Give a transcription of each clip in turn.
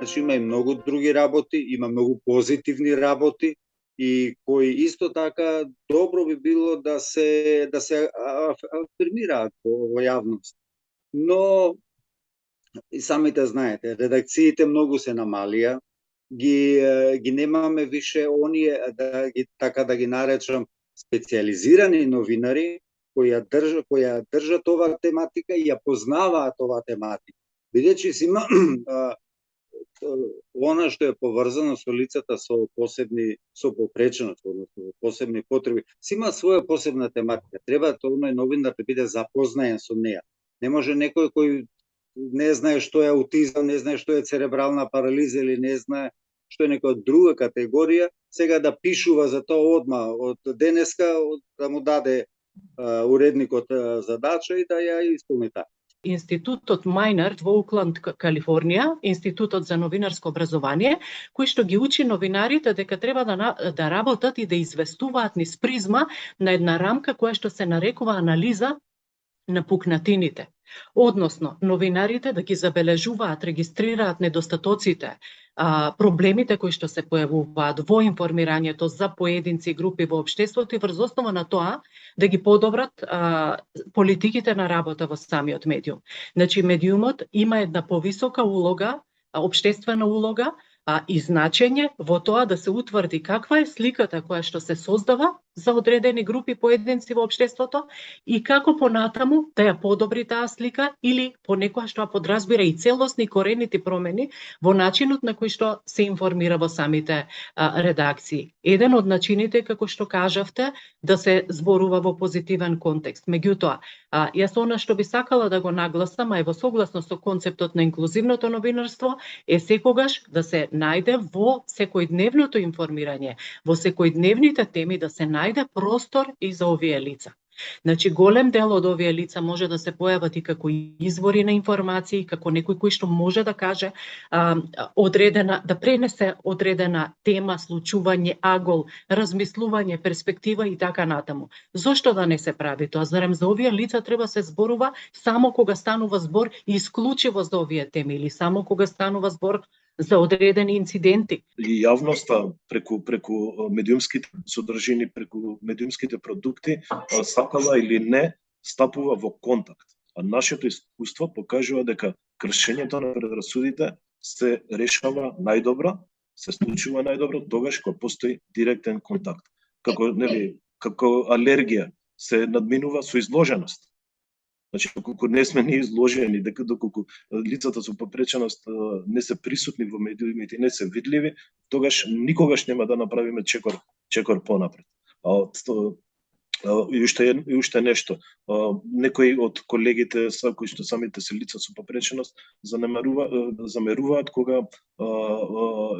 Значи има и многу други работи, има многу позитивни работи и кои исто така добро би било да се афирмираат во јавност. Но и самите знаете, редакциите многу се намалија, ги немаме више оние да ги наречам специјализирани новинари кои ја држат оваа тематика и ја познаваат оваа тематика. Бидејќи си има она што е поврзано со лицата со попреченост, односно посебни потреби, си има своја посебна тематика. Треба тој новинар да биде запознаен со неа. Не може некој кој не знае што е аутизам, не знае што е церебрална парализа или не знае што е некоја друга категорија, сега да пишува за тоа одма од денеска, да му даде уредникот задача и да ја исполни таа. Институтот Мајнард во Оукланд, Калифорнија, Институтот за новинарско образование, кој што ги учи новинарите дека треба да работат и да известуваат низ призма на една рамка која што се нарекува анализа на пукнатините. Односно, новинарите да ги забележуваат, регистрираат недостатоците, проблемите кои што се појавуваат во информирањето за поединци и групи во општеството и врз основа на тоа да ги подобрат политиките на работа во самиот медиум. Значи, медиумот има една повисока улога, општествена улога и значење во тоа да се утврди каква е сликата која што се создава за одредени групи поединци во општеството и како понатаму да ја подобри таа слика или понекогаш тоа подразбира и целосни коренити промени во начинот на кој што се информира во самите редакции. Еден од начините, како што кажавте, да се зборува во позитивен контекст. Меѓутоа, јас она што би сакала да го нагласам, а е во согласно со концептот на инклузивното новинарство, е секогаш да се најде во секојдневното информирање, во секојдневните теми да се најде простор и за овие лица. Значи, голем дел од овие лица може да се појават и како извори на информации, како некој кој што може да каже да пренесе одредена тема, случување, агол, размислување, перспектива и така натаму. Зошто да не се прави тоа? Зарем за овие лица треба се зборува само кога станува збор исклучиво за овие теми или само кога станува збор за одредени инциденти. И јавноста преку медиумските содржини, преку медиумските продукти, сакала или не, стапува во контакт. А нашето искуство покажува дека кршењето на предрасудите се решава најдобро, се случува најдобро тогаш кога постои директен контакт. Како алергија се надминува со изложеност. Значи, доколку не сме ни изложени, доколку лицата со попреченост не се присутни во медиумите и не се видливи, тогаш никогаш нема да направиме чекор понапред. И уште нешто. Некои од колегите кои што самите се лица со попреченост замеруваат кога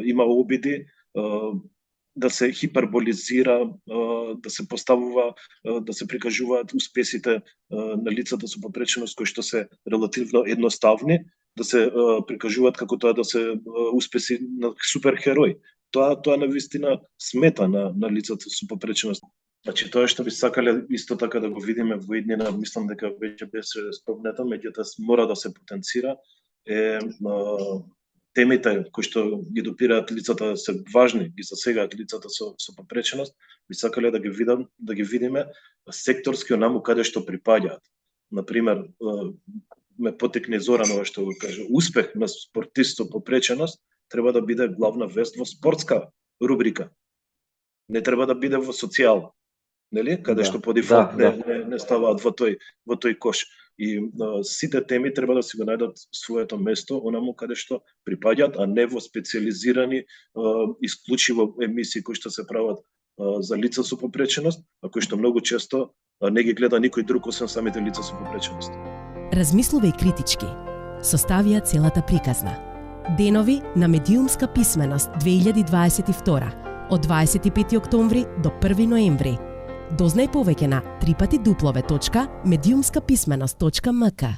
има обиди да се хиперболизира, да се поставува, да се прикажуваат успесите на лицата со попреченост кои што се релативно едноставни, да се прикажуваат како тоа да се успеси на суперхерој. Тоа навистина смета на лицата со попреченост. Значи, тоа што би сакале исто така да го видиме во иднина, мислам дека веќе беше спомнато, меѓутоа мора да се потенцира, е темите кои што ги допираат лицата се важни, ги засегаат лицата со попреченост, би сакале да ги видиме секторски онаму каде што припаѓаат. Например, ме потекне Зоранова што го каже, успех на спортист со попреченост треба да биде главна вест во спортска рубрика. Не треба да биде во социјална. Нели? Каде што по дефолт не ставаат во тој кош. И сите теми треба да си го најдат своето место онаму каде што припаѓаат, а не во специјализирани исклучиво емисии кои што се прават за лица со попреченост, а кои што многу често не ги гледа никој друг освен самите лица со попреченост. Размислувај критички. Составија целата приказна. Денови на медиумска писменост 2022 од 25 октомври до 1 ноември. Дознај повеќе на www.mediumskapисmenost.mk.